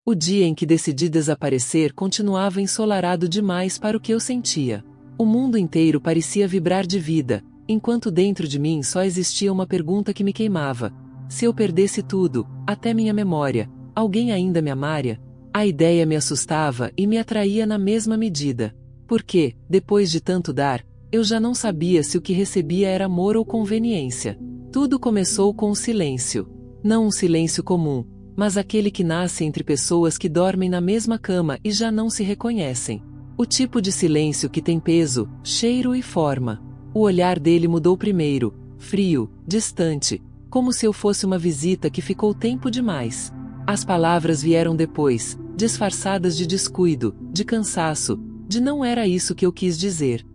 O dia em que decidi desaparecer continuava ensolarado demais para o que eu sentia. O mundo inteiro parecia vibrar de vida, enquanto dentro de mim só existia uma pergunta que me queimava. Se eu perdesse tudo, até minha memória, alguém ainda me amaria? A ideia me assustava e me atraía na mesma medida. Porque, depois de tanto dar, eu já não sabia se o que recebia era amor ou conveniência. Tudo começou com um silêncio. Não um silêncio comum, mas aquele que nasce entre pessoas que dormem na mesma cama e já não se reconhecem. O tipo de silêncio que tem peso, cheiro e forma. O olhar dele mudou primeiro, frio, distante, como se eu fosse uma visita que ficou tempo demais. As palavras vieram depois, disfarçadas de descuido, de cansaço, de não era isso que eu quis dizer.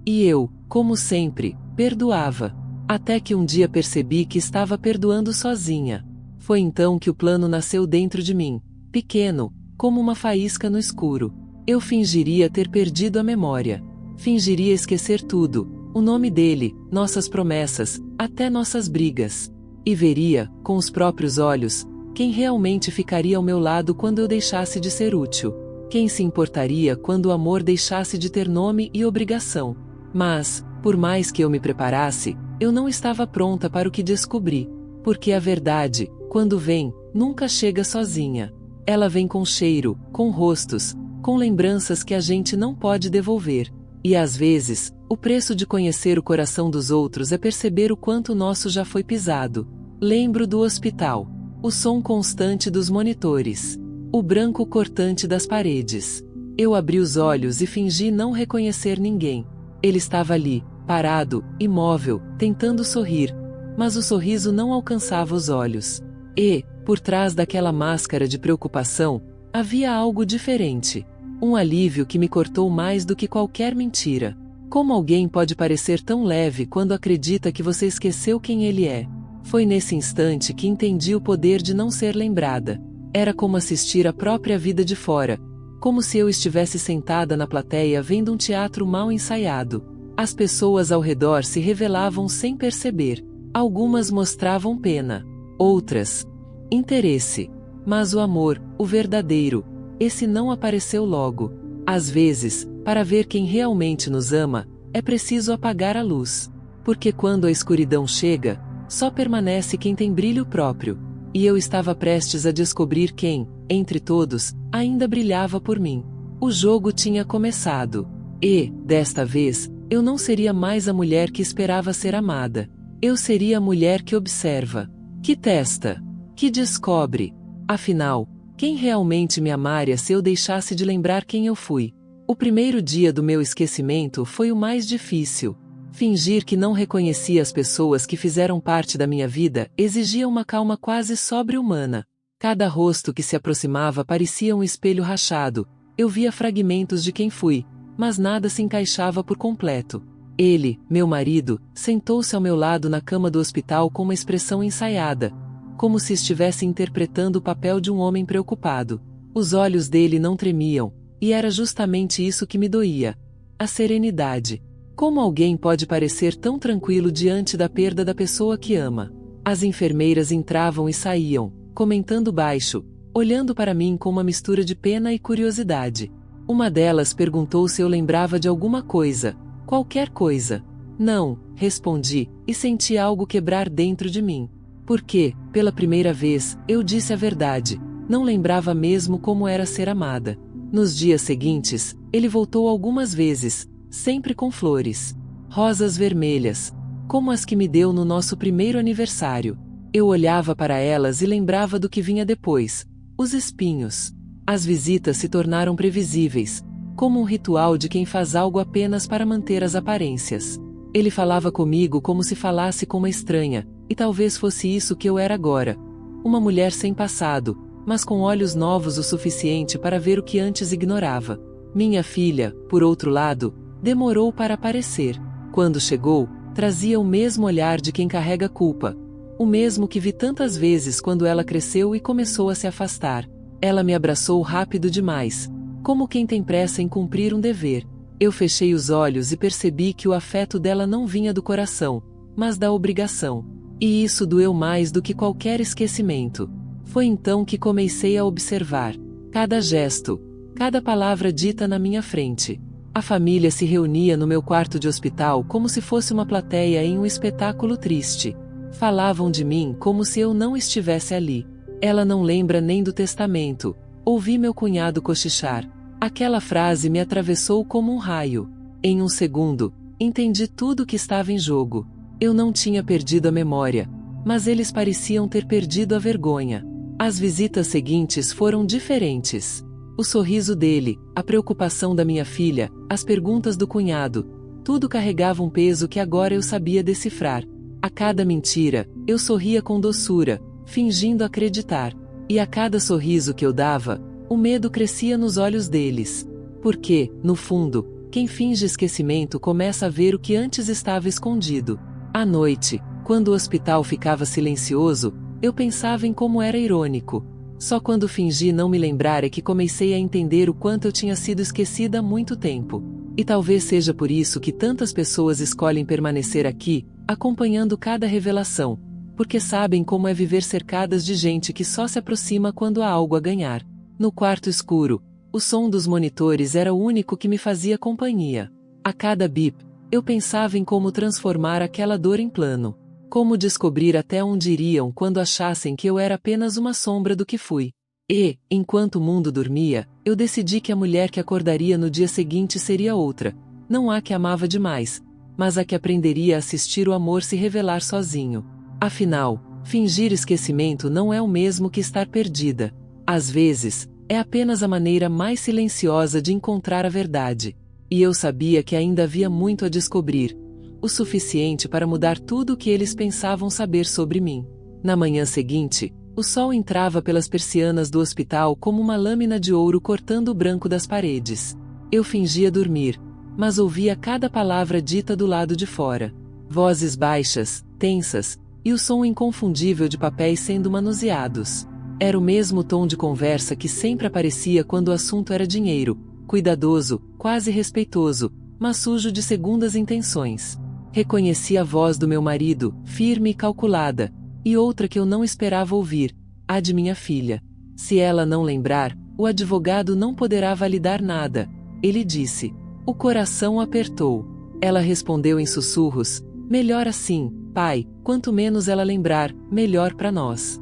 E eu, como sempre, perdoava. Até que um dia percebi que estava perdoando sozinha. Foi então que o plano nasceu dentro de mim, pequeno, como uma faísca no escuro. Eu fingiria ter perdido a memória. Fingiria esquecer tudo, o nome dele, nossas promessas, até nossas brigas. E veria, com os próprios olhos, quem realmente ficaria ao meu lado quando eu deixasse de ser útil. Quem se importaria quando o amor deixasse de ter nome e obrigação. Mas, por mais que eu me preparasse, eu não estava pronta para o que descobri. Porque a verdade, quando vem, nunca chega sozinha. Ela vem com cheiro, com rostos, com lembranças que a gente não pode devolver. E às vezes, o preço de conhecer o coração dos outros é perceber o quanto o nosso já foi pisado. Lembro do hospital. O som constante dos monitores. O branco cortante das paredes. Eu abri os olhos e fingi não reconhecer ninguém. Ele estava ali, parado, imóvel, tentando sorrir. Mas o sorriso não alcançava os olhos. E, por trás daquela máscara de preocupação, havia algo diferente. Um alívio que me cortou mais do que qualquer mentira. Como alguém pode parecer tão leve quando acredita que você esqueceu quem ele é? Foi nesse instante que entendi o poder de não ser lembrada. Era como assistir a própria vida de fora. Como se eu estivesse sentada na plateia vendo um teatro mal ensaiado. As pessoas ao redor se revelavam sem perceber. Algumas mostravam pena. Outras, interesse. Mas o amor, o verdadeiro, esse não apareceu logo. Às vezes, para ver quem realmente nos ama, é preciso apagar a luz. Porque quando a escuridão chega, só permanece quem tem brilho próprio. E eu estava prestes a descobrir quem, entre todos, ainda brilhava por mim. O jogo tinha começado. E, desta vez, eu não seria mais a mulher que esperava ser amada. Eu seria a mulher que observa, que testa, que descobre. Afinal, quem realmente me amaria se eu deixasse de lembrar quem eu fui? O primeiro dia do meu esquecimento foi o mais difícil. Fingir que não reconhecia as pessoas que fizeram parte da minha vida exigia uma calma quase sobre-humana. Cada rosto que se aproximava parecia um espelho rachado. Eu via fragmentos de quem fui, mas nada se encaixava por completo. Ele, meu marido, sentou-se ao meu lado na cama do hospital com uma expressão ensaiada, como se estivesse interpretando o papel de um homem preocupado. Os olhos dele não tremiam, e era justamente isso que me doía. A serenidade. Como alguém pode parecer tão tranquilo diante da perda da pessoa que ama? As enfermeiras entravam e saíam, comentando baixo, olhando para mim com uma mistura de pena e curiosidade. Uma delas perguntou se eu lembrava de alguma coisa, qualquer coisa. Não, respondi, e senti algo quebrar dentro de mim. Porque, pela primeira vez, eu disse a verdade, não lembrava mesmo como era ser amada. Nos dias seguintes, ele voltou algumas vezes, sempre com flores. Rosas vermelhas, como as que me deu no nosso primeiro aniversário. Eu olhava para elas e lembrava do que vinha depois. Os espinhos. As visitas se tornaram previsíveis, como um ritual de quem faz algo apenas para manter as aparências. Ele falava comigo como se falasse com uma estranha, e talvez fosse isso que eu era agora. Uma mulher sem passado, mas com olhos novos o suficiente para ver o que antes ignorava. Minha filha, por outro lado, demorou para aparecer. Quando chegou, trazia o mesmo olhar de quem carrega culpa. O mesmo que vi tantas vezes quando ela cresceu e começou a se afastar. Ela me abraçou rápido demais, como quem tem pressa em cumprir um dever. Eu fechei os olhos e percebi que o afeto dela não vinha do coração, mas da obrigação. E isso doeu mais do que qualquer esquecimento. Foi então que comecei a observar. Cada gesto, cada palavra dita na minha frente. A família se reunia no meu quarto de hospital como se fosse uma plateia em um espetáculo triste. Falavam de mim como se eu não estivesse ali. Ela não lembra nem do testamento. Ouvi meu cunhado cochichar. Aquela frase me atravessou como um raio. Em um segundo, entendi tudo o que estava em jogo. Eu não tinha perdido a memória, mas eles pareciam ter perdido a vergonha. As visitas seguintes foram diferentes. O sorriso dele, a preocupação da minha filha, as perguntas do cunhado, tudo carregava um peso que agora eu sabia decifrar. A cada mentira, eu sorria com doçura, fingindo acreditar. E a cada sorriso que eu dava, o medo crescia nos olhos deles. Porque, no fundo, quem finge esquecimento começa a ver o que antes estava escondido. À noite, quando o hospital ficava silencioso, eu pensava em como era irônico. Só quando fingi não me lembrar é que comecei a entender o quanto eu tinha sido esquecida há muito tempo. E talvez seja por isso que tantas pessoas escolhem permanecer aqui, acompanhando cada revelação, porque sabem como é viver cercadas de gente que só se aproxima quando há algo a ganhar. No quarto escuro, o som dos monitores era o único que me fazia companhia. A cada bip, eu pensava em como transformar aquela dor em plano. Como descobrir até onde iriam quando achassem que eu era apenas uma sombra do que fui. E, enquanto o mundo dormia, eu decidi que a mulher que acordaria no dia seguinte seria outra. Não a que amava demais, mas a que aprenderia a assistir o amor se revelar sozinho. Afinal, fingir esquecimento não é o mesmo que estar perdida. Às vezes, é apenas a maneira mais silenciosa de encontrar a verdade. E eu sabia que ainda havia muito a descobrir. O suficiente para mudar tudo o que eles pensavam saber sobre mim. Na manhã seguinte, o sol entrava pelas persianas do hospital como uma lâmina de ouro cortando o branco das paredes. Eu fingia dormir, mas ouvia cada palavra dita do lado de fora. Vozes baixas, tensas, e o som inconfundível de papéis sendo manuseados. Era o mesmo tom de conversa que sempre aparecia quando o assunto era dinheiro, cuidadoso, quase respeitoso, mas sujo de segundas intenções. Reconheci a voz do meu marido, firme e calculada, e outra que eu não esperava ouvir, a de minha filha. Se ela não lembrar, o advogado não poderá validar nada, ele disse. O coração apertou. Ela respondeu em sussurros, melhor assim, pai, quanto menos ela lembrar, melhor para nós.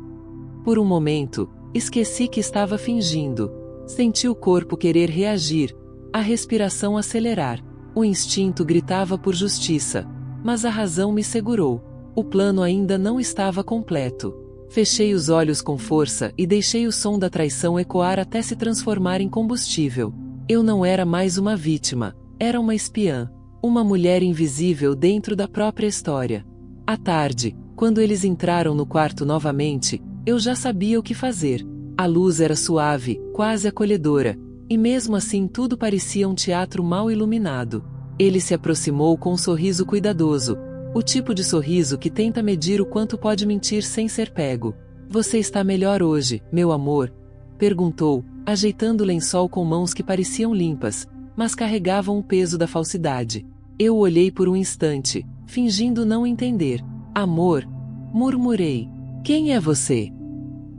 Por um momento, esqueci que estava fingindo. Senti o corpo querer reagir, a respiração acelerar. O instinto gritava por justiça, mas a razão me segurou. O plano ainda não estava completo. Fechei os olhos com força e deixei o som da traição ecoar até se transformar em combustível. Eu não era mais uma vítima, era uma espiã, uma mulher invisível dentro da própria história. À tarde, quando eles entraram no quarto novamente, eu já sabia o que fazer. A luz era suave, quase acolhedora, e mesmo assim tudo parecia um teatro mal iluminado. Ele se aproximou com um sorriso cuidadoso, o tipo de sorriso que tenta medir o quanto pode mentir sem ser pego. Você está melhor hoje, meu amor? Perguntou, ajeitando o lençol com mãos que pareciam limpas, mas carregavam o peso da falsidade. Eu o olhei por um instante, fingindo não entender. Amor? Murmurei. Quem é você?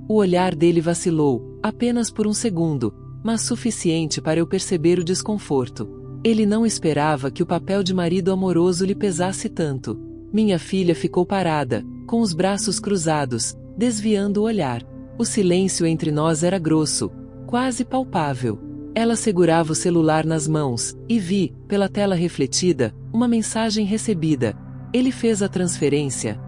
O olhar dele vacilou, apenas por um segundo, mas suficiente para eu perceber o desconforto. Ele não esperava que o papel de marido amoroso lhe pesasse tanto. Minha filha ficou parada, com os braços cruzados, desviando o olhar. O silêncio entre nós era grosso, quase palpável. Ela segurava o celular nas mãos, e vi, pela tela refletida, uma mensagem recebida. Ele fez a transferência.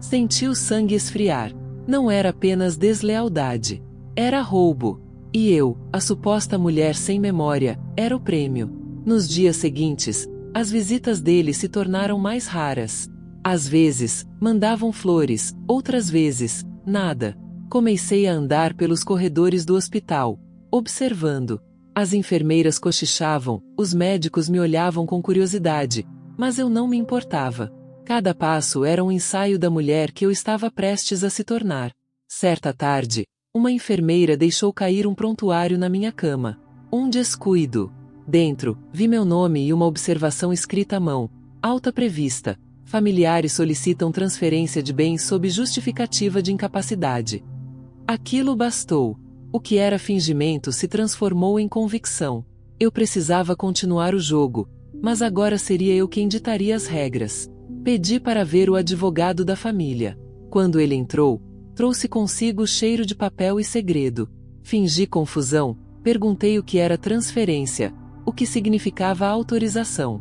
Senti o sangue esfriar. Não era apenas deslealdade. Era roubo. E eu, a suposta mulher sem memória, era o prêmio. Nos dias seguintes, as visitas dele se tornaram mais raras. Às vezes, mandavam flores, outras vezes, nada. Comecei a andar pelos corredores do hospital, observando. As enfermeiras cochichavam, os médicos me olhavam com curiosidade, mas eu não me importava. Cada passo era um ensaio da mulher que eu estava prestes a se tornar. Certa tarde, uma enfermeira deixou cair um prontuário na minha cama. Um descuido. Dentro, vi meu nome e uma observação escrita à mão. Alta prevista. Familiares solicitam transferência de bens sob justificativa de incapacidade. Aquilo bastou. O que era fingimento se transformou em convicção. Eu precisava continuar o jogo, mas agora seria eu quem ditaria as regras. Pedi para ver o advogado da família. Quando ele entrou, trouxe consigo o cheiro de papel e segredo. Fingi confusão, perguntei o que era transferência, o que significava autorização.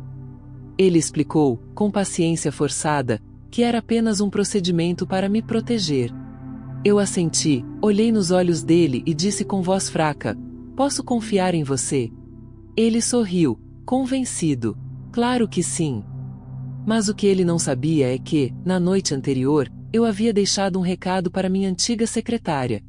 Ele explicou, com paciência forçada, que era apenas um procedimento para me proteger. Eu assenti, olhei nos olhos dele e disse com voz fraca: "Posso confiar em você?" Ele sorriu, convencido. Claro que sim. Mas o que ele não sabia é que, na noite anterior, eu havia deixado um recado para minha antiga secretária,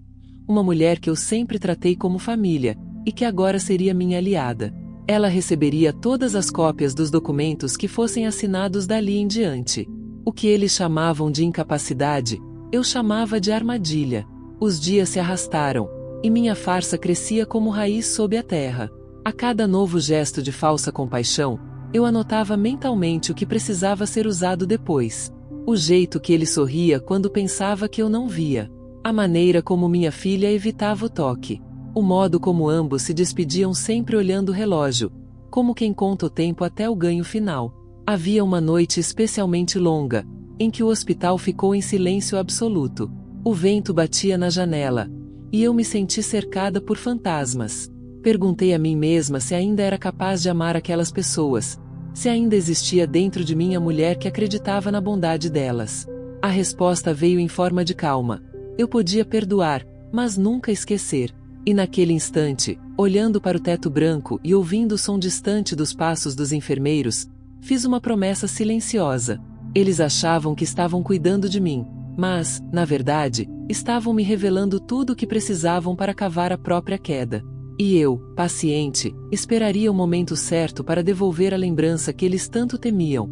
uma mulher que eu sempre tratei como família, e que agora seria minha aliada. Ela receberia todas as cópias dos documentos que fossem assinados dali em diante. O que eles chamavam de incapacidade, eu chamava de armadilha. Os dias se arrastaram, e minha farsa crescia como raiz sob a terra. A cada novo gesto de falsa compaixão, eu anotava mentalmente o que precisava ser usado depois. O jeito que ele sorria quando pensava que eu não via. A maneira como minha filha evitava o toque. O modo como ambos se despediam sempre olhando o relógio, como quem conta o tempo até o ganho final. Havia uma noite especialmente longa, em que o hospital ficou em silêncio absoluto. O vento batia na janela, e eu me senti cercada por fantasmas. Perguntei a mim mesma se ainda era capaz de amar aquelas pessoas, se ainda existia dentro de mim a mulher que acreditava na bondade delas. A resposta veio em forma de calma. Eu podia perdoar, mas nunca esquecer. E naquele instante, olhando para o teto branco e ouvindo o som distante dos passos dos enfermeiros, fiz uma promessa silenciosa. Eles achavam que estavam cuidando de mim, mas, na verdade, estavam me revelando tudo o que precisavam para cavar a própria queda. E eu, paciente, esperaria o momento certo para devolver a lembrança que eles tanto temiam.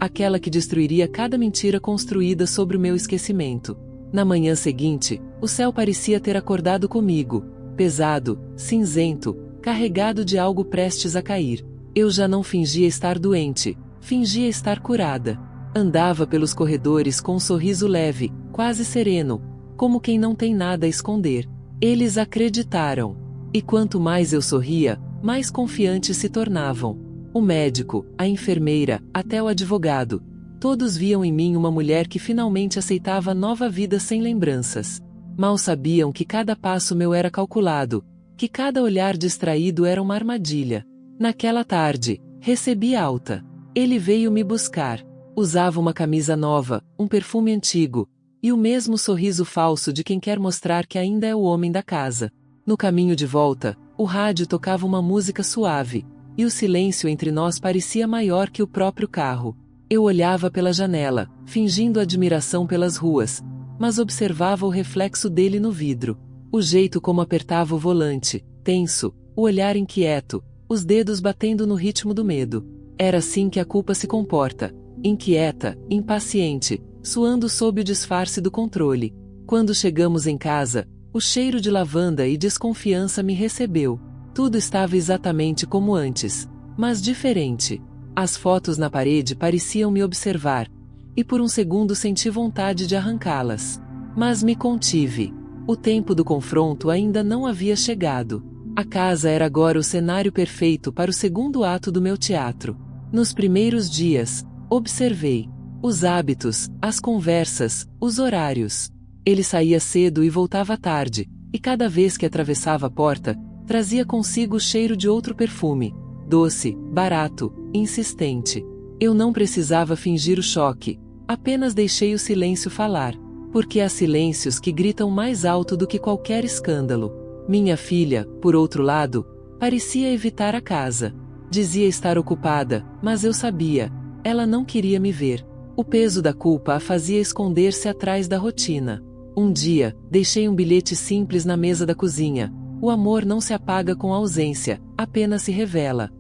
Aquela que destruiria cada mentira construída sobre o meu esquecimento. Na manhã seguinte, o céu parecia ter acordado comigo, pesado, cinzento, carregado de algo prestes a cair. Eu já não fingia estar doente, fingia estar curada. Andava pelos corredores com um sorriso leve, quase sereno, como quem não tem nada a esconder. Eles acreditaram. E quanto mais eu sorria, mais confiantes se tornavam. O médico, a enfermeira, até o advogado. Todos viam em mim uma mulher que finalmente aceitava nova vida sem lembranças. Mal sabiam que cada passo meu era calculado, que cada olhar distraído era uma armadilha. Naquela tarde, recebi alta. Ele veio me buscar. Usava uma camisa nova, um perfume antigo, e o mesmo sorriso falso de quem quer mostrar que ainda é o homem da casa. No caminho de volta, o rádio tocava uma música suave, e o silêncio entre nós parecia maior que o próprio carro. Eu olhava pela janela, fingindo admiração pelas ruas, mas observava o reflexo dele no vidro. O jeito como apertava o volante, tenso, o olhar inquieto, os dedos batendo no ritmo do medo. Era assim que a culpa se comporta, inquieta, impaciente, suando sob o disfarce do controle. Quando chegamos em casa, o cheiro de lavanda e desconfiança me recebeu. Tudo estava exatamente como antes, mas diferente. As fotos na parede pareciam me observar, e por um segundo senti vontade de arrancá-las. Mas me contive. O tempo do confronto ainda não havia chegado. A casa era agora o cenário perfeito para o segundo ato do meu teatro. Nos primeiros dias, observei os hábitos, as conversas, os horários. Ele saía cedo e voltava tarde, e cada vez que atravessava a porta, trazia consigo o cheiro de outro perfume, doce, barato, insistente. Eu não precisava fingir o choque, apenas deixei o silêncio falar, porque há silêncios que gritam mais alto do que qualquer escândalo. Minha filha, por outro lado, parecia evitar a casa. Dizia estar ocupada, mas eu sabia, ela não queria me ver. O peso da culpa a fazia esconder-se atrás da rotina. Um dia, deixei um bilhete simples na mesa da cozinha. O amor não se apaga com a ausência, apenas se revela.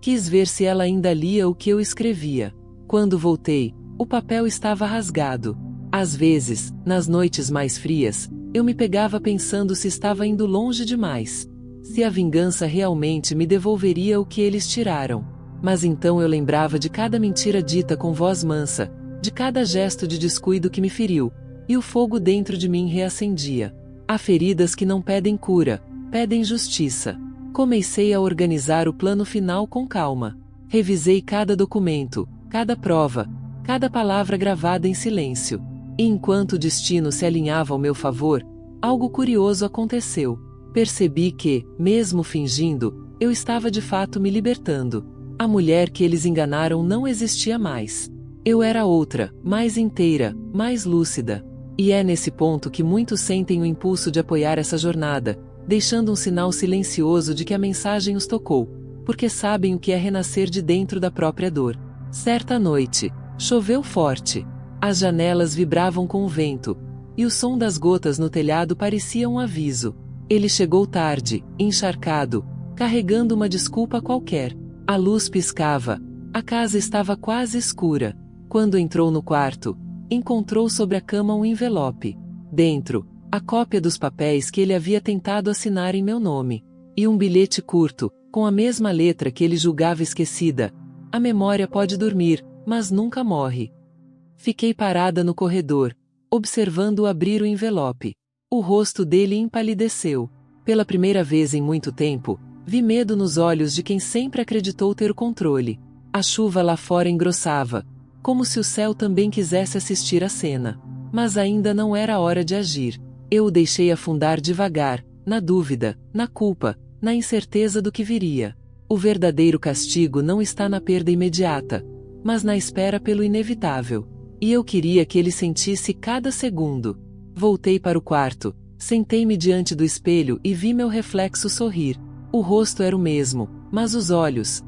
Quis ver se ela ainda lia o que eu escrevia. Quando voltei, o papel estava rasgado. Às vezes, nas noites mais frias, eu me pegava pensando se estava indo longe demais. Se a vingança realmente me devolveria o que eles tiraram. Mas então eu lembrava de cada mentira dita com voz mansa, de cada gesto de descuido que me feriu, e o fogo dentro de mim reacendia. Há feridas que não pedem cura, pedem justiça. Comecei a organizar o plano final com calma. Revisei cada documento, cada prova, cada palavra gravada em silêncio. E enquanto o destino se alinhava ao meu favor, algo curioso aconteceu. Percebi que, mesmo fingindo, eu estava de fato me libertando. A mulher que eles enganaram não existia mais. Eu era outra, mais inteira, mais lúcida. E é nesse ponto que muitos sentem o impulso de apoiar essa jornada, deixando um sinal silencioso de que a mensagem os tocou, porque sabem o que é renascer de dentro da própria dor. Certa noite, choveu forte. As janelas vibravam com o vento, e o som das gotas no telhado parecia um aviso. Ele chegou tarde, encharcado, carregando uma desculpa qualquer. A luz piscava, a casa estava quase escura. Quando entrou no quarto, encontrou sobre a cama um envelope. Dentro, a cópia dos papéis que ele havia tentado assinar em meu nome. E um bilhete curto, com a mesma letra que ele julgava esquecida. A memória pode dormir, mas nunca morre. Fiquei parada no corredor, observando-o abrir o envelope. O rosto dele empalideceu. Pela primeira vez em muito tempo, vi medo nos olhos de quem sempre acreditou ter o controle. A chuva lá fora engrossava, como se o céu também quisesse assistir à cena. Mas ainda não era a hora de agir. Eu o deixei afundar devagar, na dúvida, na culpa, na incerteza do que viria. O verdadeiro castigo não está na perda imediata, mas na espera pelo inevitável. E eu queria que ele sentisse cada segundo. Voltei para o quarto, sentei-me diante do espelho e vi meu reflexo sorrir. O rosto era o mesmo, mas os olhos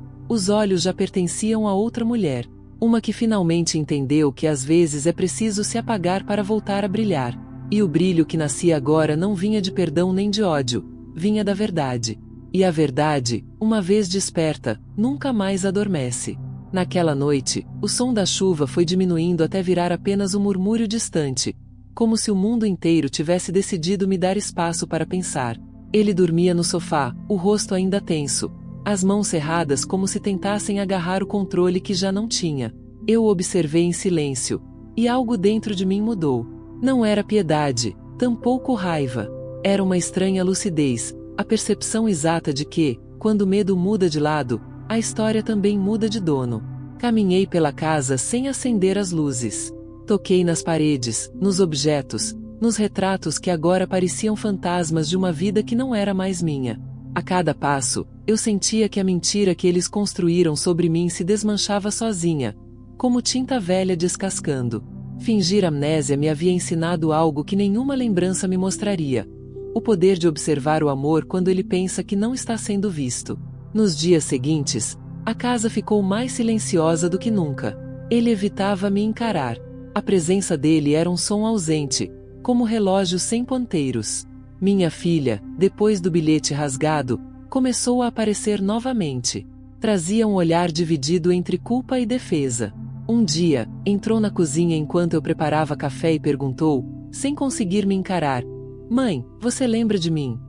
já pertenciam a outra mulher. Uma que finalmente entendeu que às vezes é preciso se apagar para voltar a brilhar. E o brilho que nascia agora não vinha de perdão nem de ódio, vinha da verdade. E a verdade, uma vez desperta, nunca mais adormece. Naquela noite, o som da chuva foi diminuindo até virar apenas um murmúrio distante, como se o mundo inteiro tivesse decidido me dar espaço para pensar. Ele dormia no sofá, o rosto ainda tenso, as mãos cerradas como se tentassem agarrar o controle que já não tinha. Eu o observei em silêncio, e algo dentro de mim mudou. Não era piedade, tampouco raiva. Era uma estranha lucidez, a percepção exata de que, quando o medo muda de lado, a história também muda de dono. Caminhei pela casa sem acender as luzes. Toquei nas paredes, nos objetos, nos retratos que agora pareciam fantasmas de uma vida que não era mais minha. A cada passo, eu sentia que a mentira que eles construíram sobre mim se desmanchava sozinha, como tinta velha descascando. Fingir amnésia me havia ensinado algo que nenhuma lembrança me mostraria: o poder de observar o amor quando ele pensa que não está sendo visto. Nos dias seguintes, a casa ficou mais silenciosa do que nunca. Ele evitava me encarar. A presença dele era um som ausente, como relógio sem ponteiros. Minha filha, depois do bilhete rasgado, começou a aparecer novamente. Trazia um olhar dividido entre culpa e defesa. Um dia, entrou na cozinha enquanto eu preparava café e perguntou, sem conseguir me encarar: "Mãe, você lembra de mim?"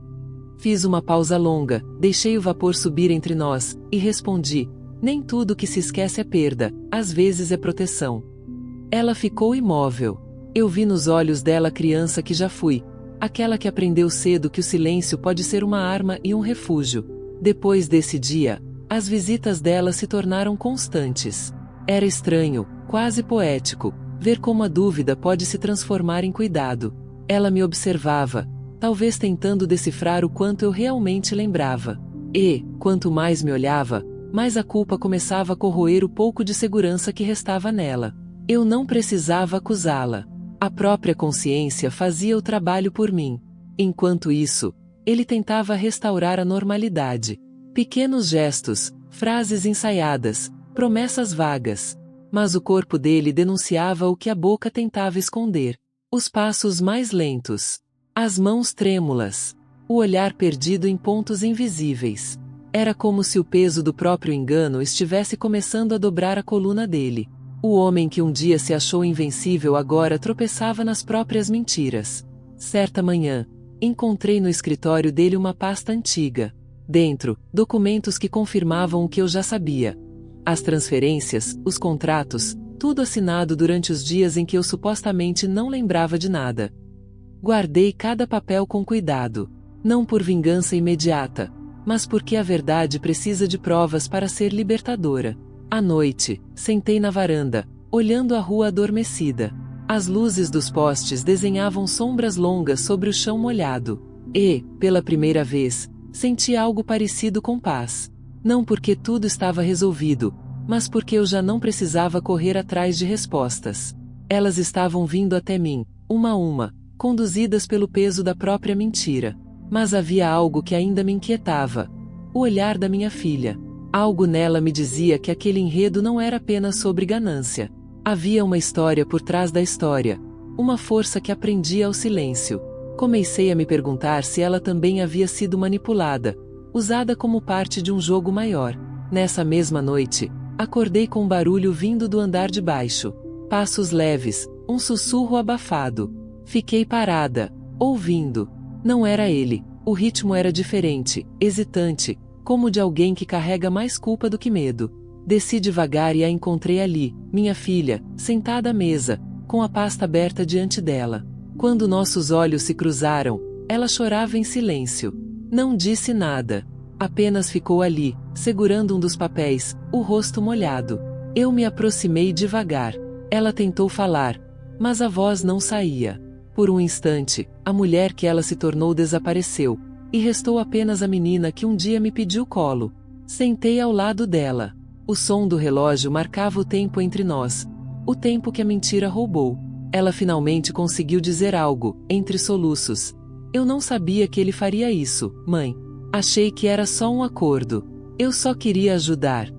Fiz uma pausa longa, deixei o vapor subir entre nós, e respondi: "Nem tudo que se esquece é perda, às vezes é proteção." Ela ficou imóvel. Eu vi nos olhos dela a criança que já fui, aquela que aprendeu cedo que o silêncio pode ser uma arma e um refúgio. Depois desse dia, as visitas dela se tornaram constantes. Era estranho, quase poético, ver como a dúvida pode se transformar em cuidado. Ela me observava, talvez tentando decifrar o quanto eu realmente lembrava. E, quanto mais me olhava, mais a culpa começava a corroer o pouco de segurança que restava nela. Eu não precisava acusá-la. A própria consciência fazia o trabalho por mim. Enquanto isso, ele tentava restaurar a normalidade. Pequenos gestos, frases ensaiadas, promessas vagas. Mas o corpo dele denunciava o que a boca tentava esconder. Os passos mais lentos. As mãos trêmulas. O olhar perdido em pontos invisíveis. Era como se o peso do próprio engano estivesse começando a dobrar a coluna dele. O homem que um dia se achou invencível agora tropeçava nas próprias mentiras. Certa manhã, encontrei no escritório dele uma pasta antiga. Dentro, documentos que confirmavam o que eu já sabia. As transferências, os contratos, tudo assinado durante os dias em que eu supostamente não lembrava de nada. Guardei cada papel com cuidado. Não por vingança imediata, mas porque a verdade precisa de provas para ser libertadora. À noite, sentei na varanda, olhando a rua adormecida. As luzes dos postes desenhavam sombras longas sobre o chão molhado. E, pela primeira vez, senti algo parecido com paz. Não porque tudo estava resolvido, mas porque eu já não precisava correr atrás de respostas. Elas estavam vindo até mim, uma a uma, conduzidas pelo peso da própria mentira. Mas havia algo que ainda me inquietava. O olhar da minha filha. Algo nela me dizia que aquele enredo não era apenas sobre ganância. Havia uma história por trás da história. Uma força que aprendia ao silêncio. Comecei a me perguntar se ela também havia sido manipulada, usada como parte de um jogo maior. Nessa mesma noite, acordei com um barulho vindo do andar de baixo. Passos leves, um sussurro abafado. Fiquei parada, ouvindo. Não era ele, o ritmo era diferente, hesitante, como de alguém que carrega mais culpa do que medo. Desci devagar e a encontrei ali, minha filha, sentada à mesa, com a pasta aberta diante dela. Quando nossos olhos se cruzaram, ela chorava em silêncio. Não disse nada. Apenas ficou ali, segurando um dos papéis, o rosto molhado. Eu me aproximei devagar. Ela tentou falar, mas a voz não saía. Por um instante, a mulher que ela se tornou desapareceu, e restou apenas a menina que um dia me pediu colo. Sentei ao lado dela. O som do relógio marcava o tempo entre nós, o tempo que a mentira roubou. Ela finalmente conseguiu dizer algo, entre soluços. Eu não sabia que ele faria isso, mãe. Achei que era só um acordo. Eu só queria ajudar.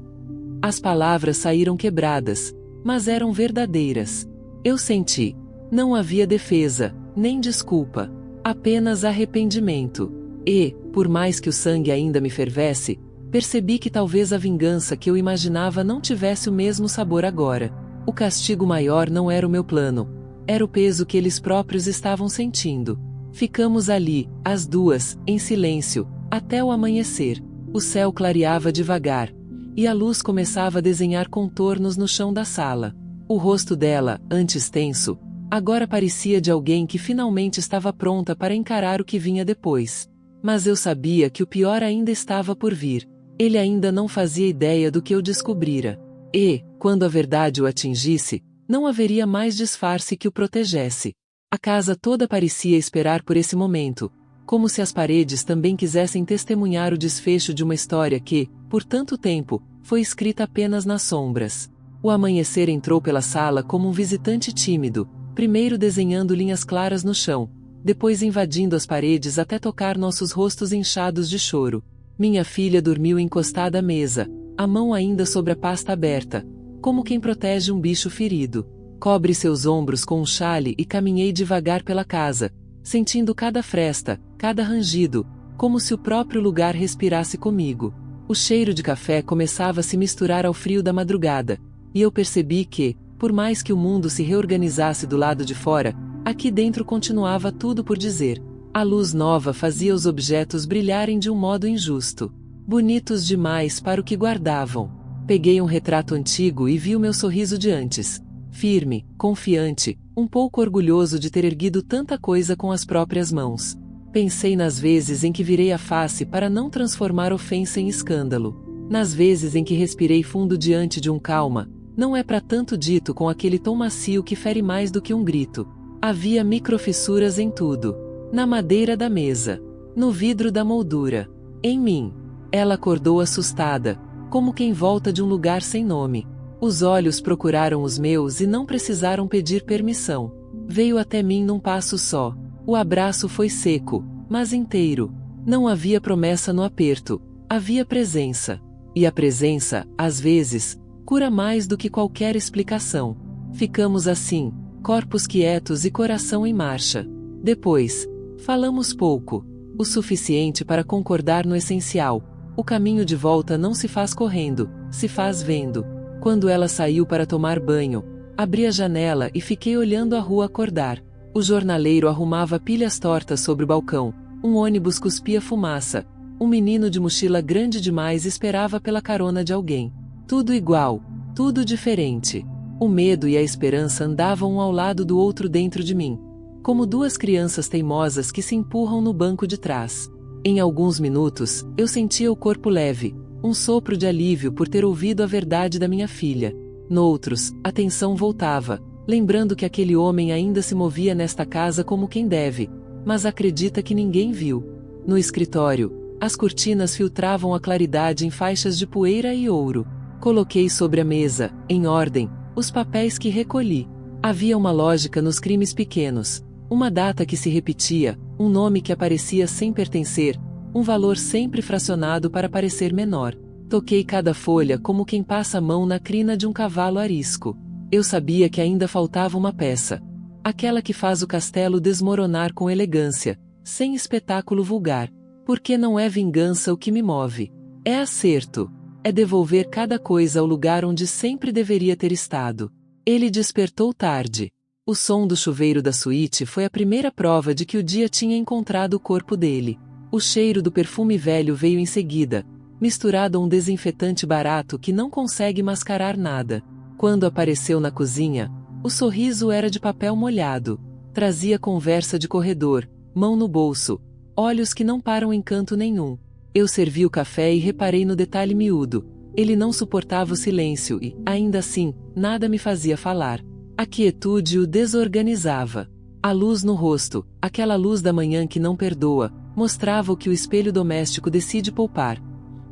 As palavras saíram quebradas, mas eram verdadeiras. Eu senti. Não havia defesa, nem desculpa, apenas arrependimento. E, por mais que o sangue ainda me fervesse, percebi que talvez a vingança que eu imaginava não tivesse o mesmo sabor agora. O castigo maior não era o meu plano, era o peso que eles próprios estavam sentindo. Ficamos ali, as duas, em silêncio, até o amanhecer. O céu clareava devagar, e a luz começava a desenhar contornos no chão da sala. O rosto dela, antes tenso, agora parecia de alguém que finalmente estava pronta para encarar o que vinha depois. Mas eu sabia que o pior ainda estava por vir. Ele ainda não fazia ideia do que eu descobrira. E, quando a verdade o atingisse, não haveria mais disfarce que o protegesse. A casa toda parecia esperar por esse momento, como se as paredes também quisessem testemunhar o desfecho de uma história que, por tanto tempo, foi escrita apenas nas sombras. O amanhecer entrou pela sala como um visitante tímido, primeiro desenhando linhas claras no chão, depois invadindo as paredes até tocar nossos rostos inchados de choro. Minha filha dormiu encostada à mesa, a mão ainda sobre a pasta aberta, como quem protege um bicho ferido. Cobre seus ombros com um xale e caminhei devagar pela casa, sentindo cada fresta, cada rangido, como se o próprio lugar respirasse comigo. O cheiro de café começava a se misturar ao frio da madrugada, e eu percebi que, por mais que o mundo se reorganizasse do lado de fora, aqui dentro continuava tudo por dizer. A luz nova fazia os objetos brilharem de um modo injusto. Bonitos demais para o que guardavam. Peguei um retrato antigo e vi o meu sorriso de antes. Firme, confiante, um pouco orgulhoso de ter erguido tanta coisa com as próprias mãos. Pensei nas vezes em que virei a face para não transformar ofensa em escândalo. Nas vezes em que respirei fundo diante de um calma, não é para tanto dito com aquele tom macio que fere mais do que um grito. Havia microfissuras em tudo. Na madeira da mesa. No vidro da moldura. Em mim. Ela acordou assustada, como quem volta de um lugar sem nome. Os olhos procuraram os meus e não precisaram pedir permissão. Veio até mim num passo só. O abraço foi seco, mas inteiro. Não havia promessa no aperto. Havia presença. E a presença, às vezes, cura mais do que qualquer explicação. Ficamos assim, corpos quietos e coração em marcha. Depois, falamos pouco, o suficiente para concordar no essencial. O caminho de volta não se faz correndo, se faz vendo. Quando ela saiu para tomar banho, abri a janela e fiquei olhando a rua acordar. O jornaleiro arrumava pilhas tortas sobre o balcão, um ônibus cuspia fumaça, um menino de mochila grande demais esperava pela carona de alguém. Tudo igual, tudo diferente. O medo e a esperança andavam um ao lado do outro dentro de mim. como duas crianças teimosas que se empurram no banco de trás. Em alguns minutos, eu sentia o corpo leve, um sopro de alívio por ter ouvido a verdade da minha filha. Noutros, a tensão voltava, lembrando que aquele homem ainda se movia nesta casa como quem deve, mas acredita que ninguém viu. No escritório, as cortinas filtravam a claridade em faixas de poeira e ouro. Coloquei sobre a mesa, em ordem, os papéis que recolhi. Havia uma lógica nos crimes pequenos, uma data que se repetia, um nome que aparecia sem pertencer, um valor sempre fracionado para parecer menor. Toquei cada folha como quem passa a mão na crina de um cavalo arisco. Eu sabia que ainda faltava uma peça. Aquela que faz o castelo desmoronar com elegância, sem espetáculo vulgar. Porque não é vingança o que me move. É acerto. É devolver cada coisa ao lugar onde sempre deveria ter estado. Ele despertou tarde. O som do chuveiro da suíte foi a primeira prova de que o dia tinha encontrado o corpo dele. O cheiro do perfume velho veio em seguida, misturado a um desinfetante barato que não consegue mascarar nada. Quando apareceu na cozinha, o sorriso era de papel molhado. Trazia conversa de corredor, mão no bolso, olhos que não param em canto nenhum. Eu servi o café e reparei no detalhe miúdo. Ele não suportava o silêncio e, ainda assim, nada me fazia falar. A quietude o desorganizava. A luz no rosto, aquela luz da manhã que não perdoa, mostrava o que o espelho doméstico decide poupar.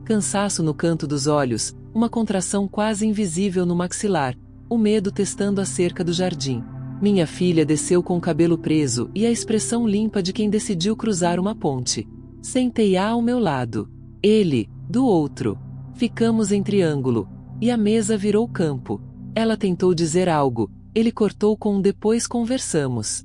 Cansaço no canto dos olhos, uma contração quase invisível no maxilar, o medo testando a cerca do jardim. Minha filha desceu com o cabelo preso e a expressão limpa de quem decidiu cruzar uma ponte. Sentei-a ao meu lado. Ele, do outro. Ficamos em triângulo, e a mesa virou campo. Ela tentou dizer algo, ele cortou com um depois conversamos.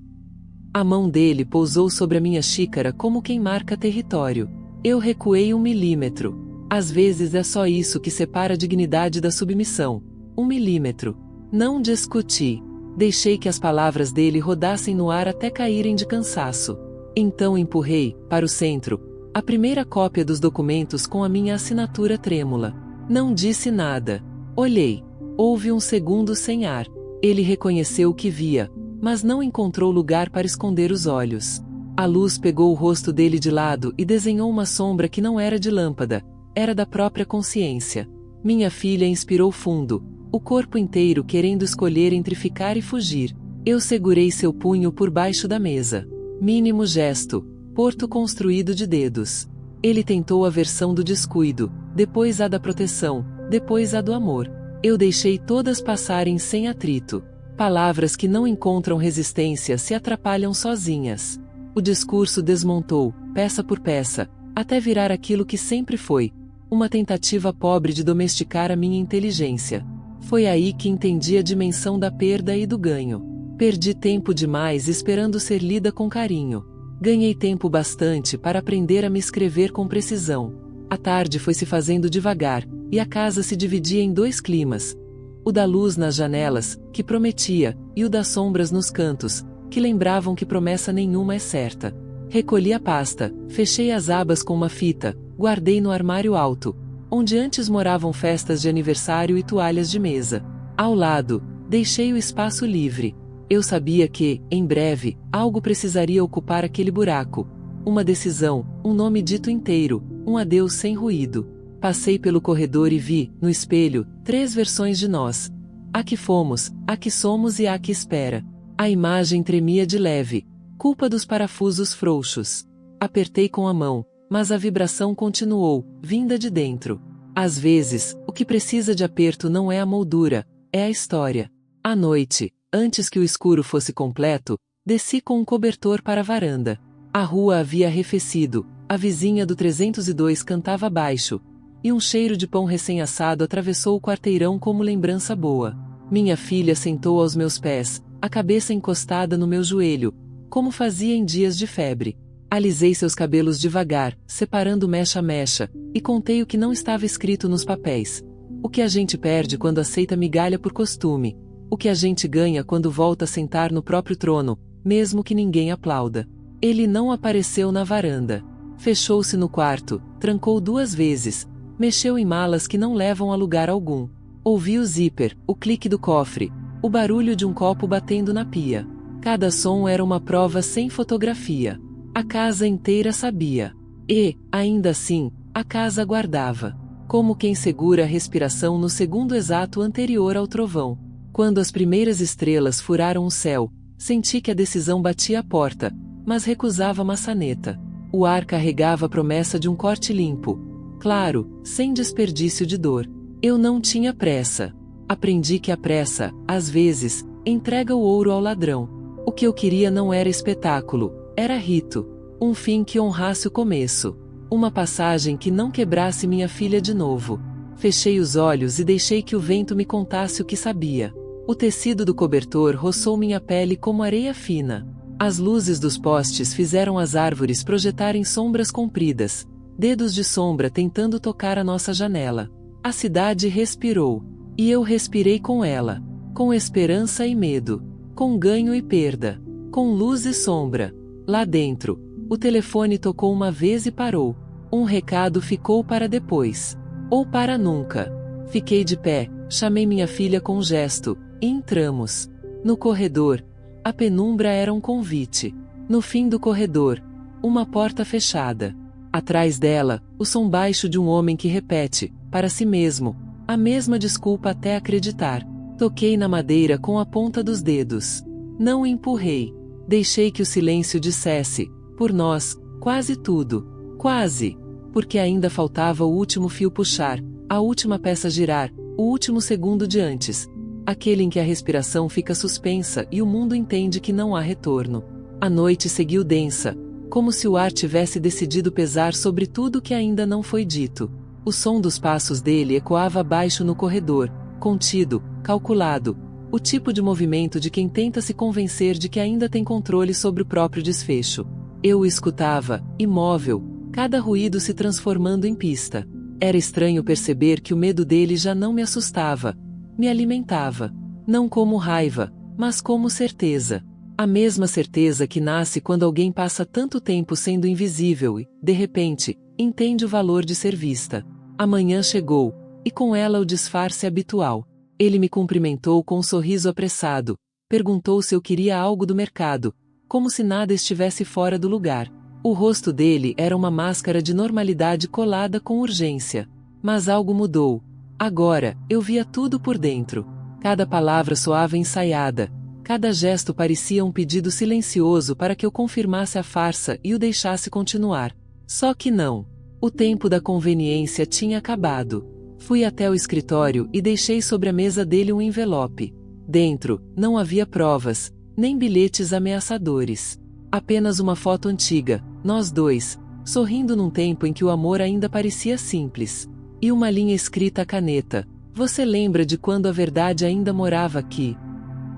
A mão dele pousou sobre a minha xícara como quem marca território. Eu recuei 1 milímetro. Às vezes é só isso que separa a dignidade da submissão. 1 milímetro. Não discuti. Deixei que as palavras dele rodassem no ar até caírem de cansaço. Então empurrei, para o centro, a primeira cópia dos documentos com a minha assinatura trêmula. Não disse nada. Olhei. Houve um segundo sem ar. Ele reconheceu o que via, mas não encontrou lugar para esconder os olhos. A luz pegou o rosto dele de lado e desenhou uma sombra que não era de lâmpada, era da própria consciência. Minha filha inspirou fundo, o corpo inteiro querendo escolher entre ficar e fugir. Eu segurei seu punho por baixo da mesa. Mínimo gesto, porto construído de dedos. Ele tentou a versão do descuido, depois a da proteção, depois a do amor. Eu deixei todas passarem sem atrito. Palavras que não encontram resistência se atrapalham sozinhas. O discurso desmontou, peça por peça, até virar aquilo que sempre foi, uma tentativa pobre de domesticar a minha inteligência. Foi aí que entendi a dimensão da perda e do ganho. Perdi tempo demais esperando ser lida com carinho. Ganhei tempo bastante para aprender a me escrever com precisão. A tarde foi se fazendo devagar, e a casa se dividia em 2 climas. O da luz nas janelas, que prometia, e o das sombras nos cantos, que lembravam que promessa nenhuma é certa. Recolhi a pasta, fechei as abas com uma fita, guardei no armário alto, onde antes moravam festas de aniversário e toalhas de mesa. Ao lado, deixei o espaço livre. Eu sabia que, em breve, algo precisaria ocupar aquele buraco. Uma decisão, um nome dito inteiro, um adeus sem ruído. Passei pelo corredor e vi, no espelho, 3 versões de nós. A que fomos, a que somos e a que espera. A imagem tremia de leve, culpa dos parafusos frouxos. Apertei com a mão, mas a vibração continuou, vinda de dentro. Às vezes, o que precisa de aperto não é a moldura, é a história. À noite, antes que o escuro fosse completo, desci com um cobertor para a varanda. A rua havia arrefecido, a vizinha do 302 cantava baixo, e um cheiro de pão recém-assado atravessou o quarteirão como lembrança boa. Minha filha sentou aos meus pés, a cabeça encostada no meu joelho, como fazia em dias de febre. Alisei seus cabelos devagar, separando mecha a mecha, e contei o que não estava escrito nos papéis. O que a gente perde quando aceita migalha por costume. O que a gente ganha quando volta a sentar no próprio trono, mesmo que ninguém aplauda. Ele não apareceu na varanda. Fechou-se no quarto, trancou 2 vezes, mexeu em malas que não levam a lugar algum. Ouvi o zíper, o clique do cofre, o barulho de um copo batendo na pia. Cada som era uma prova sem fotografia. A casa inteira sabia. E, ainda assim, a casa aguardava. Como quem segura a respiração no segundo exato anterior ao trovão. Quando as primeiras estrelas furaram o céu, senti que a decisão batia à porta, mas recusava a maçaneta. O ar carregava a promessa de um corte limpo. Claro, sem desperdício de dor. Eu não tinha pressa. Aprendi que a pressa, às vezes, entrega o ouro ao ladrão. O que eu queria não era espetáculo, era rito. Um fim que honrasse o começo. Uma passagem que não quebrasse minha filha de novo. Fechei os olhos e deixei que o vento me contasse o que sabia. O tecido do cobertor roçou minha pele como areia fina. As luzes dos postes fizeram as árvores projetarem sombras compridas, dedos de sombra tentando tocar a nossa janela. A cidade respirou. E eu respirei com ela. Com esperança e medo. Com ganho e perda. Com luz e sombra. Lá dentro, o telefone tocou uma vez e parou. Um recado ficou para depois. Ou para nunca. Fiquei de pé, chamei minha filha com um gesto, e entramos. No corredor, a penumbra era um convite. No fim do corredor, uma porta fechada. Atrás dela, o som baixo de um homem que repete, para si mesmo, a mesma desculpa até acreditar. Toquei na madeira com a ponta dos dedos. Não empurrei. Deixei que o silêncio dissesse, por nós, quase tudo. Quase. Porque ainda faltava o último fio puxar, a última peça girar, o último segundo de antes. Aquele em que a respiração fica suspensa e o mundo entende que não há retorno. A noite seguiu densa, como se o ar tivesse decidido pesar sobre tudo que ainda não foi dito. O som dos passos dele ecoava baixo no corredor, contido, calculado, o tipo de movimento de quem tenta se convencer de que ainda tem controle sobre o próprio desfecho. Eu o escutava, imóvel, cada ruído se transformando em pista. Era estranho perceber que o medo dele já não me assustava, me alimentava. Não como raiva, mas como certeza. A mesma certeza que nasce quando alguém passa tanto tempo sendo invisível e, de repente, entende o valor de ser vista. A manhã chegou, e com ela o disfarce habitual. Ele me cumprimentou com um sorriso apressado, perguntou se eu queria algo do mercado, como se nada estivesse fora do lugar. O rosto dele era uma máscara de normalidade colada com urgência. Mas algo mudou. Agora, eu via tudo por dentro. Cada palavra soava ensaiada. Cada gesto parecia um pedido silencioso para que eu confirmasse a farsa e o deixasse continuar. Só que não. O tempo da conveniência tinha acabado. Fui até o escritório e deixei sobre a mesa dele um envelope. Dentro, não havia provas, nem bilhetes ameaçadores. Apenas uma foto antiga, nós dois, sorrindo num tempo em que o amor ainda parecia simples. E uma linha escrita à caneta. Você lembra de quando a verdade ainda morava aqui?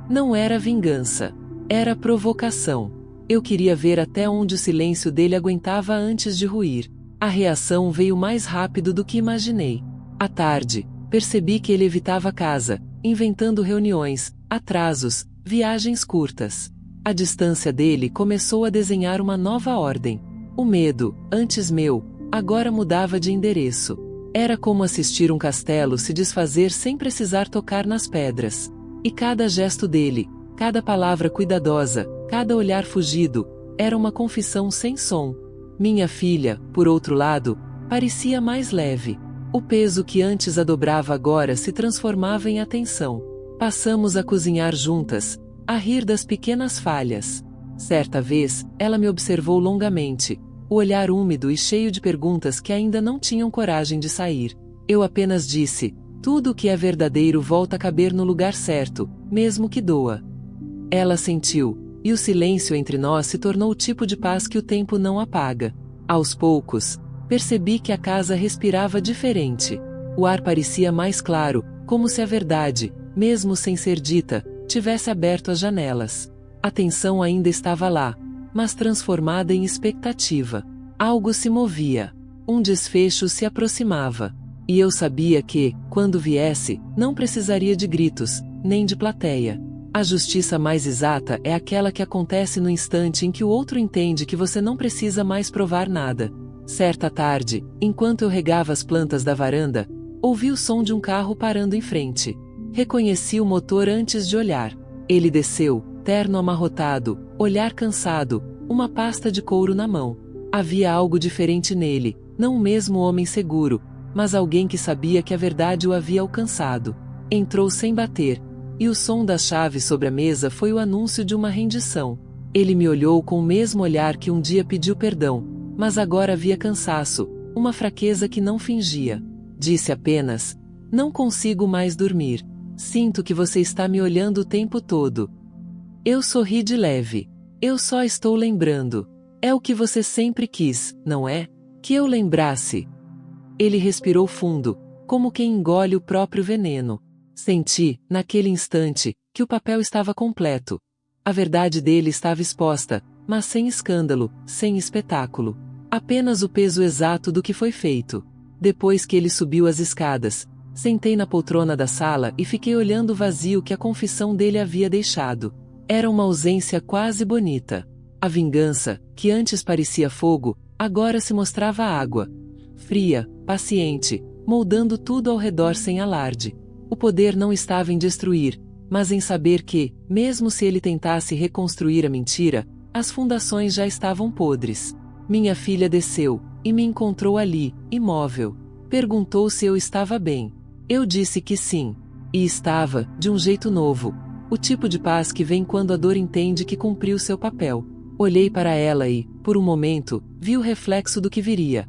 Não era vingança. Era provocação. Eu queria ver até onde o silêncio dele aguentava antes de ruir. A reação veio mais rápido do que imaginei. À tarde, percebi que ele evitava casa, inventando reuniões, atrasos, viagens curtas. A distância dele começou a desenhar uma nova ordem. O medo, antes meu, agora mudava de endereço. Era como assistir um castelo se desfazer sem precisar tocar nas pedras. E cada gesto dele, cada palavra cuidadosa, cada olhar fugido, era uma confissão sem som. Minha filha, por outro lado, parecia mais leve. O peso que antes a dobrava agora se transformava em atenção. Passamos a cozinhar juntas, a rir das pequenas falhas. Certa vez, ela me observou longamente, o olhar úmido e cheio de perguntas que ainda não tinham coragem de sair. Eu apenas disse, tudo o que é verdadeiro volta a caber no lugar certo, mesmo que doa. Ela sentiu, e o silêncio entre nós se tornou o tipo de paz que o tempo não apaga. Aos poucos, percebi que a casa respirava diferente. O ar parecia mais claro, como se a verdade, mesmo sem ser dita, tivesse aberto as janelas. A tensão ainda estava lá, mas transformada em expectativa. Algo se movia. Um desfecho se aproximava. E eu sabia que, quando viesse, não precisaria de gritos, nem de plateia. A justiça mais exata é aquela que acontece no instante em que o outro entende que você não precisa mais provar nada. Certa tarde, enquanto eu regava as plantas da varanda, ouvi o som de um carro parando em frente. Reconheci o motor antes de olhar. Ele desceu, terno amarrotado, olhar cansado, uma pasta de couro na mão. Havia algo diferente nele, não o mesmo homem seguro, mas alguém que sabia que a verdade o havia alcançado. Entrou sem bater, e o som das chaves sobre a mesa foi o anúncio de uma rendição. Ele me olhou com o mesmo olhar que um dia pediu perdão, mas agora havia cansaço, uma fraqueza que não fingia. Disse apenas: "Não consigo mais dormir. Sinto que você está me olhando o tempo todo." Eu sorri de leve. "Eu só estou lembrando. É o que você sempre quis, não é? Que eu lembrasse." Ele respirou fundo, como quem engole o próprio veneno. Senti, naquele instante, que o papel estava completo. A verdade dele estava exposta, mas sem escândalo, sem espetáculo. Apenas o peso exato do que foi feito. Depois que ele subiu as escadas, sentei na poltrona da sala e fiquei olhando o vazio que a confissão dele havia deixado. Era uma ausência quase bonita. A vingança, que antes parecia fogo, agora se mostrava água. Fria, paciente, moldando tudo ao redor sem alarde. O poder não estava em destruir, mas em saber que, mesmo se ele tentasse reconstruir a mentira, as fundações já estavam podres. Minha filha desceu, e me encontrou ali, imóvel. Perguntou se eu estava bem. Eu disse que sim. E estava, de um jeito novo. O tipo de paz que vem quando a dor entende que cumpriu seu papel. Olhei para ela e, por um momento, vi o reflexo do que viria.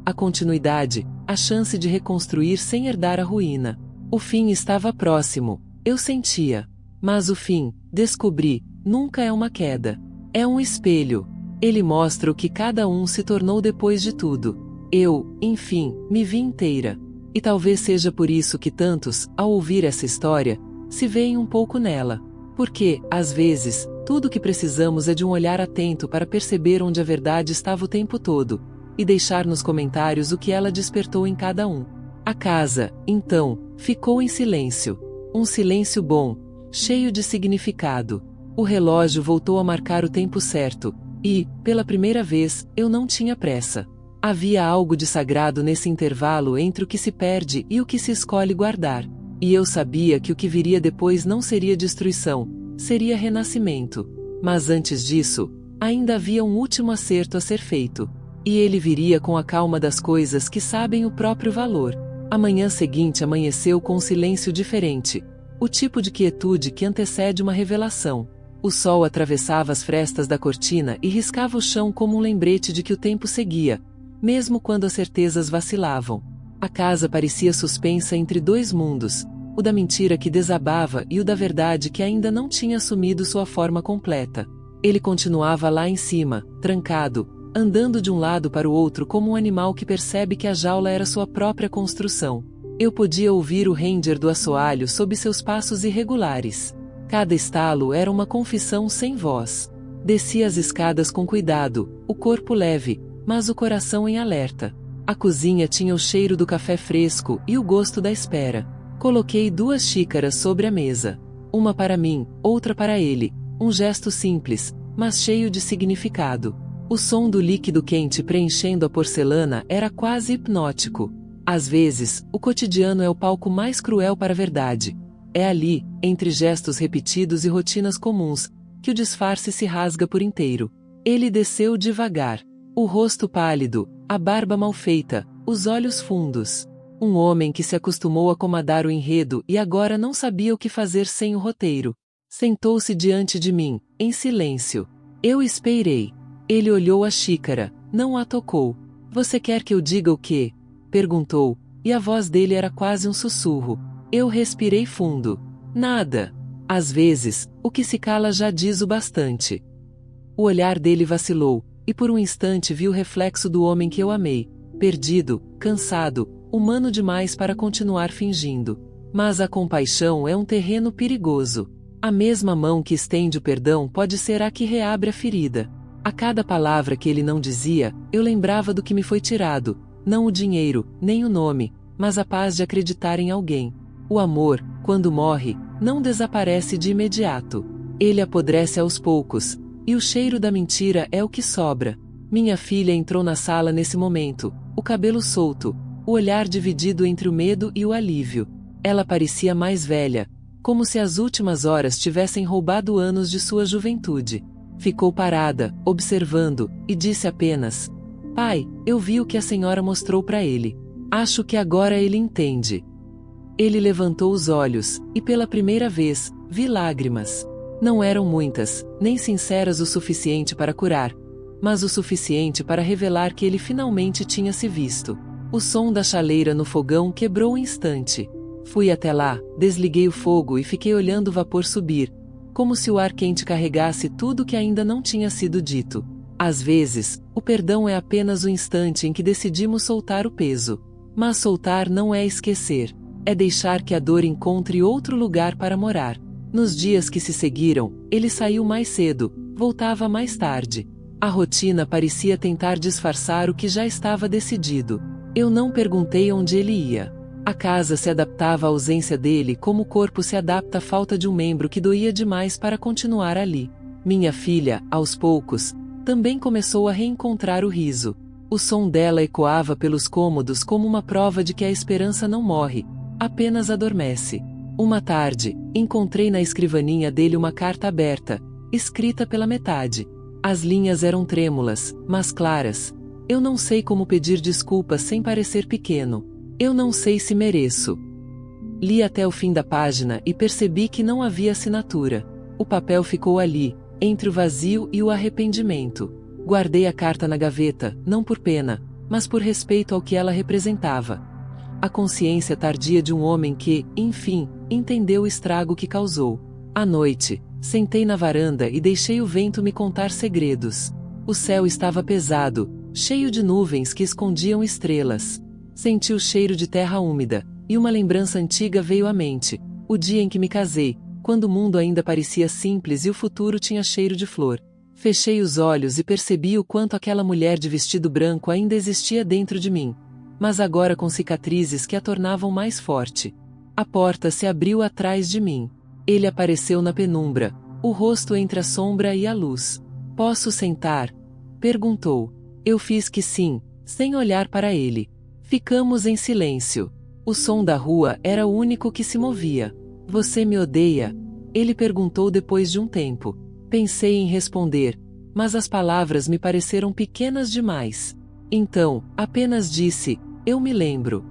A continuidade, a chance de reconstruir sem herdar a ruína. O fim estava próximo, eu sentia. Mas o fim, descobri, nunca é uma queda. É um espelho. Ele mostra o que cada um se tornou depois de tudo. Eu, enfim, me vi inteira. E talvez seja por isso que tantos, ao ouvir essa história, se veem um pouco nela. Porque, às vezes, tudo o que precisamos é de um olhar atento para perceber onde a verdade estava o tempo todo, e deixar nos comentários o que ela despertou em cada um. A casa, então, ficou em silêncio. Um silêncio bom, cheio de significado. O relógio voltou a marcar o tempo certo, e, pela primeira vez, eu não tinha pressa. Havia algo de sagrado nesse intervalo entre o que se perde e o que se escolhe guardar. E eu sabia que o que viria depois não seria destruição, seria renascimento. Mas antes disso, ainda havia um último acerto a ser feito. E ele viria com a calma das coisas que sabem o próprio valor. A manhã seguinte amanheceu com um silêncio diferente. O tipo de quietude que antecede uma revelação. O sol atravessava as frestas da cortina e riscava o chão como um lembrete de que o tempo seguia, mesmo quando as certezas vacilavam. A casa parecia suspensa entre dois mundos, o da mentira que desabava e o da verdade que ainda não tinha assumido sua forma completa. Ele continuava lá em cima, trancado, andando de um lado para o outro como um animal que percebe que a jaula era sua própria construção. Eu podia ouvir o ranger do assoalho sob seus passos irregulares. Cada estalo era uma confissão sem voz. Desci as escadas com cuidado, o corpo leve, mas o coração em alerta. A cozinha tinha o cheiro do café fresco e o gosto da espera. Coloquei 2 xícaras sobre a mesa. Uma para mim, outra para ele. Um gesto simples, mas cheio de significado. O som do líquido quente preenchendo a porcelana era quase hipnótico. Às vezes, o cotidiano é o palco mais cruel para a verdade. É ali, entre gestos repetidos e rotinas comuns, que o disfarce se rasga por inteiro. Ele desceu devagar. O rosto pálido, a barba mal feita, os olhos fundos. Um homem que se acostumou a comandar o enredo e agora não sabia o que fazer sem o roteiro. Sentou-se diante de mim, em silêncio. Eu esperei. Ele olhou a xícara, não a tocou. "Você quer que eu diga o quê?" perguntou, e a voz dele era quase um sussurro. Eu respirei fundo. "Nada. Às vezes, o que se cala já diz o bastante." O olhar dele vacilou, e por um instante vi o reflexo do homem que eu amei, perdido, cansado, humano demais para continuar fingindo. Mas a compaixão é um terreno perigoso. A mesma mão que estende o perdão pode ser a que reabre a ferida. A cada palavra que ele não dizia, eu lembrava do que me foi tirado, não o dinheiro, nem o nome, mas a paz de acreditar em alguém. O amor, quando morre, não desaparece de imediato. Ele apodrece aos poucos, e o cheiro da mentira é o que sobra. Minha filha entrou na sala nesse momento, o cabelo solto, o olhar dividido entre o medo e o alívio. Ela parecia mais velha, como se as últimas horas tivessem roubado anos de sua juventude. Ficou parada, observando, e disse apenas: "Pai, eu vi o que a senhora mostrou para ele. Acho que agora ele entende." Ele levantou os olhos, e pela primeira vez, vi lágrimas. Não eram muitas, nem sinceras o suficiente para curar, mas o suficiente para revelar que ele finalmente tinha se visto. O som da chaleira no fogão quebrou um instante. Fui até lá, desliguei o fogo e fiquei olhando o vapor subir, como se o ar quente carregasse tudo que ainda não tinha sido dito. Às vezes, o perdão é apenas o instante em que decidimos soltar o peso. Mas soltar não é esquecer. É deixar que a dor encontre outro lugar para morar. Nos dias que se seguiram, ele saiu mais cedo, voltava mais tarde. A rotina parecia tentar disfarçar o que já estava decidido. Eu não perguntei onde ele ia. A casa se adaptava à ausência dele como o corpo se adapta à falta de um membro que doía demais para continuar ali. Minha filha, aos poucos, também começou a reencontrar o riso. O som dela ecoava pelos cômodos como uma prova de que a esperança não morre, apenas adormece. Uma tarde, encontrei na escrivaninha dele uma carta aberta, escrita pela metade. As linhas eram trêmulas, mas claras. Eu não sei como pedir desculpas sem parecer pequeno. Eu não sei se mereço. Li até o fim da página e percebi que não havia assinatura. O papel ficou ali, entre o vazio e o arrependimento. Guardei a carta na gaveta, não por pena, mas por respeito ao que ela representava. A consciência tardia de um homem que, enfim, entendeu o estrago que causou. À noite, sentei na varanda e deixei o vento me contar segredos. O céu estava pesado, cheio de nuvens que escondiam estrelas. Senti o cheiro de terra úmida, e uma lembrança antiga veio à mente: o dia em que me casei, quando o mundo ainda parecia simples e o futuro tinha cheiro de flor. Fechei os olhos e percebi o quanto aquela mulher de vestido branco ainda existia dentro de mim, mas agora com cicatrizes que a tornavam mais forte. A porta se abriu atrás de mim. Ele apareceu na penumbra, o rosto entre a sombra e a luz. "Posso sentar?" perguntou. Eu fiz que sim, sem olhar para ele. Ficamos em silêncio. O som da rua era o único que se movia. "Você me odeia?" ele perguntou depois de um tempo. Pensei em responder, mas as palavras me pareceram pequenas demais. Então, apenas disse: "Eu me lembro."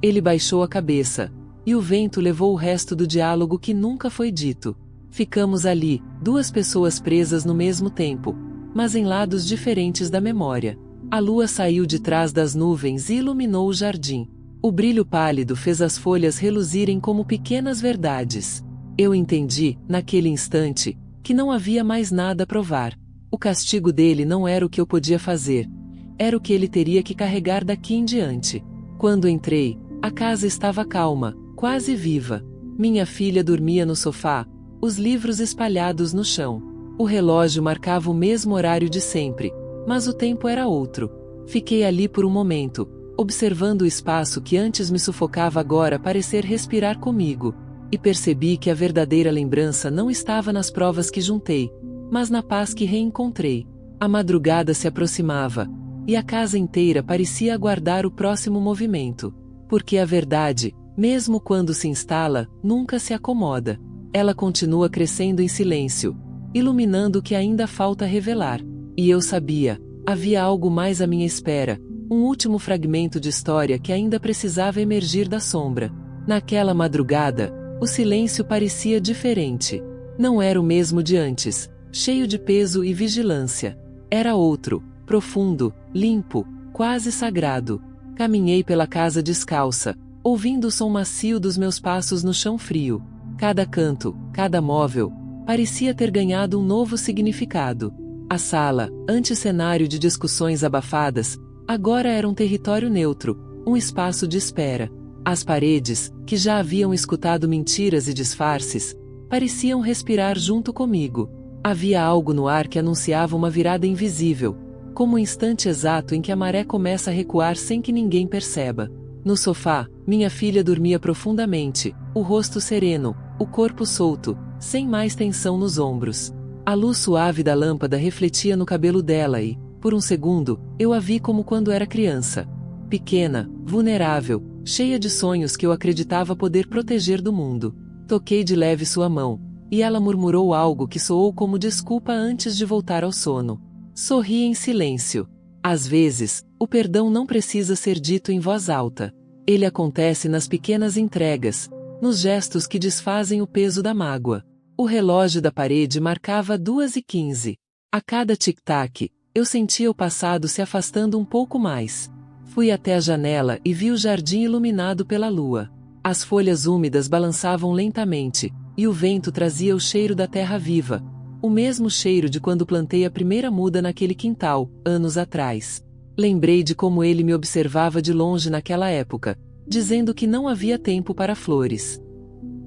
Ele baixou a cabeça, e o vento levou o resto do diálogo que nunca foi dito. Ficamos ali, duas pessoas presas no mesmo tempo, mas em lados diferentes da memória. A lua saiu de trás das nuvens e iluminou o jardim. O brilho pálido fez as folhas reluzirem como pequenas verdades. Eu entendi, naquele instante, que não havia mais nada a provar. O castigo dele não era o que eu podia fazer. Era o que ele teria que carregar daqui em diante. Quando entrei, a casa estava calma, quase viva. Minha filha dormia no sofá, os livros espalhados no chão. O relógio marcava o mesmo horário de sempre, mas o tempo era outro. Fiquei ali por um momento, observando o espaço que antes me sufocava agora parecer respirar comigo, e percebi que a verdadeira lembrança não estava nas provas que juntei, mas na paz que reencontrei. A madrugada se aproximava, e a casa inteira parecia aguardar o próximo movimento, porque a verdade, mesmo quando se instala, nunca se acomoda. Ela continua crescendo em silêncio, iluminando o que ainda falta revelar. E eu sabia, havia algo mais à minha espera, um último fragmento de história que ainda precisava emergir da sombra. Naquela madrugada, o silêncio parecia diferente. Não era o mesmo de antes, cheio de peso e vigilância. Era outro, profundo, limpo, quase sagrado. Caminhei pela casa descalça, ouvindo o som macio dos meus passos no chão frio. Cada canto, cada móvel, parecia ter ganhado um novo significado. A sala, antes cenário de discussões abafadas, agora era um território neutro, um espaço de espera. As paredes, que já haviam escutado mentiras e disfarces, pareciam respirar junto comigo. Havia algo no ar que anunciava uma virada invisível, como o instante exato em que a maré começa a recuar sem que ninguém perceba. No sofá, minha filha dormia profundamente, o rosto sereno, o corpo solto, sem mais tensão nos ombros. A luz suave da lâmpada refletia no cabelo dela e, por um segundo, eu a vi como quando era criança. Pequena, vulnerável, cheia de sonhos que eu acreditava poder proteger do mundo. Toquei de leve sua mão, e ela murmurou algo que soou como desculpa antes de voltar ao sono. Sorri em silêncio. Às vezes, o perdão não precisa ser dito em voz alta. Ele acontece nas pequenas entregas, nos gestos que desfazem o peso da mágoa. O relógio da parede marcava 2h15. A cada tic-tac, eu sentia o passado se afastando um pouco mais. Fui até a janela e vi o jardim iluminado pela lua. As folhas úmidas balançavam lentamente, e o vento trazia o cheiro da terra viva, o mesmo cheiro de quando plantei a primeira muda naquele quintal, anos atrás. Lembrei de como ele me observava de longe naquela época, dizendo que não havia tempo para flores.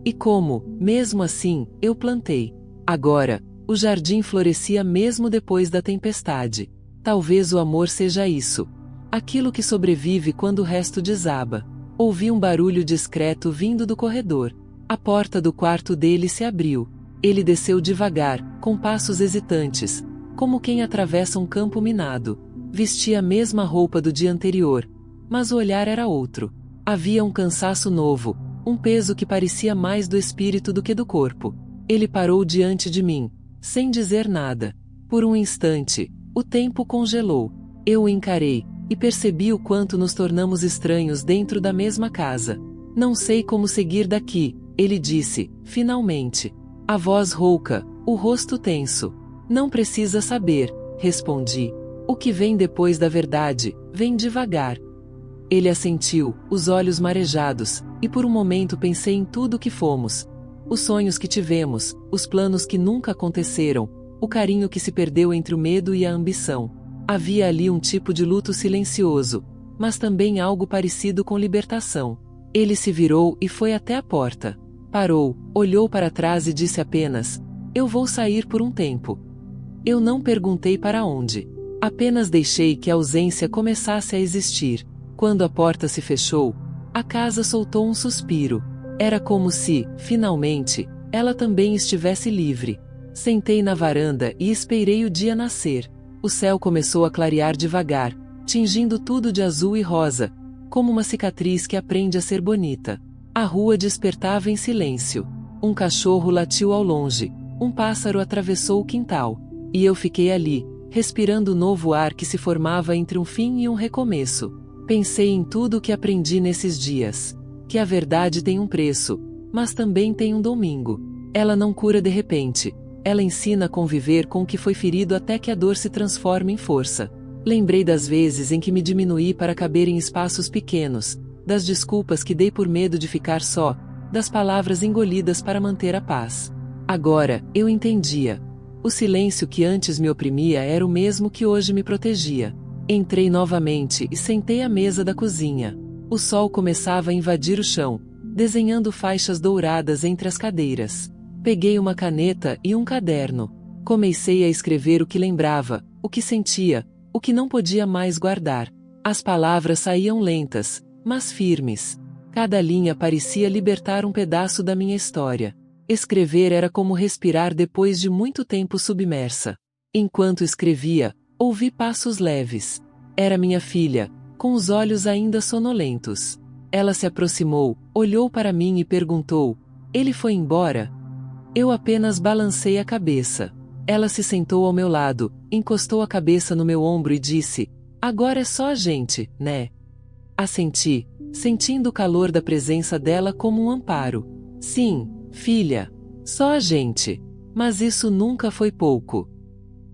E como, mesmo assim, eu plantei. Agora, o jardim florescia mesmo depois da tempestade. Talvez o amor seja isso. Aquilo que sobrevive quando o resto desaba. Ouvi um barulho discreto vindo do corredor. A porta do quarto dele se abriu. Ele desceu devagar, com passos hesitantes, como quem atravessa um campo minado. Vestia a mesma roupa do dia anterior, mas o olhar era outro. Havia um cansaço novo, um peso que parecia mais do espírito do que do corpo. Ele parou diante de mim, sem dizer nada. Por um instante, o tempo congelou. Eu o encarei, e percebi o quanto nos tornamos estranhos dentro da mesma casa. Não sei como seguir daqui, ele disse, finalmente. A voz rouca, o rosto tenso. Não precisa saber, respondi. O que vem depois da verdade, vem devagar. Ele assentiu, os olhos marejados, e por um momento pensei em tudo o que fomos. Os sonhos que tivemos, os planos que nunca aconteceram, o carinho que se perdeu entre o medo e a ambição. Havia ali um tipo de luto silencioso, mas também algo parecido com libertação. Ele se virou e foi até a porta. Parou, olhou para trás e disse apenas: "Eu vou sair por um tempo." Eu não perguntei para onde. Apenas deixei que a ausência começasse a existir. Quando a porta se fechou, a casa soltou um suspiro. Era como se, finalmente, ela também estivesse livre. Sentei na varanda e esperei o dia nascer. O céu começou a clarear devagar, tingindo tudo de azul e rosa, como uma cicatriz que aprende a ser bonita. A rua despertava em silêncio. Um cachorro latiu ao longe, um pássaro atravessou o quintal, e eu fiquei ali, respirando o novo ar que se formava entre um fim e um recomeço. Pensei em tudo o que aprendi nesses dias. Que a verdade tem um preço, mas também tem um domingo. Ela não cura de repente. Ela ensina a conviver com o que foi ferido até que a dor se transforme em força. Lembrei das vezes em que me diminuí para caber em espaços pequenos, das desculpas que dei por medo de ficar só, das palavras engolidas para manter a paz. Agora, eu entendia. O silêncio que antes me oprimia era o mesmo que hoje me protegia. Entrei novamente e sentei à mesa da cozinha. O sol começava a invadir o chão, desenhando faixas douradas entre as cadeiras. Peguei uma caneta e um caderno. Comecei a escrever o que lembrava, o que sentia, o que não podia mais guardar. As palavras saíam lentas, mas firmes. Cada linha parecia libertar um pedaço da minha história. Escrever era como respirar depois de muito tempo submersa. Enquanto escrevia, ouvi passos leves. Era minha filha, com os olhos ainda sonolentos. Ela se aproximou, olhou para mim e perguntou: "Ele foi embora?" Eu apenas balancei a cabeça. Ela se sentou ao meu lado, encostou a cabeça no meu ombro e disse: "Agora é só a gente, né?" Assenti, sentindo o calor da presença dela como um amparo. "Sim, filha. Só a gente." Mas isso nunca foi pouco.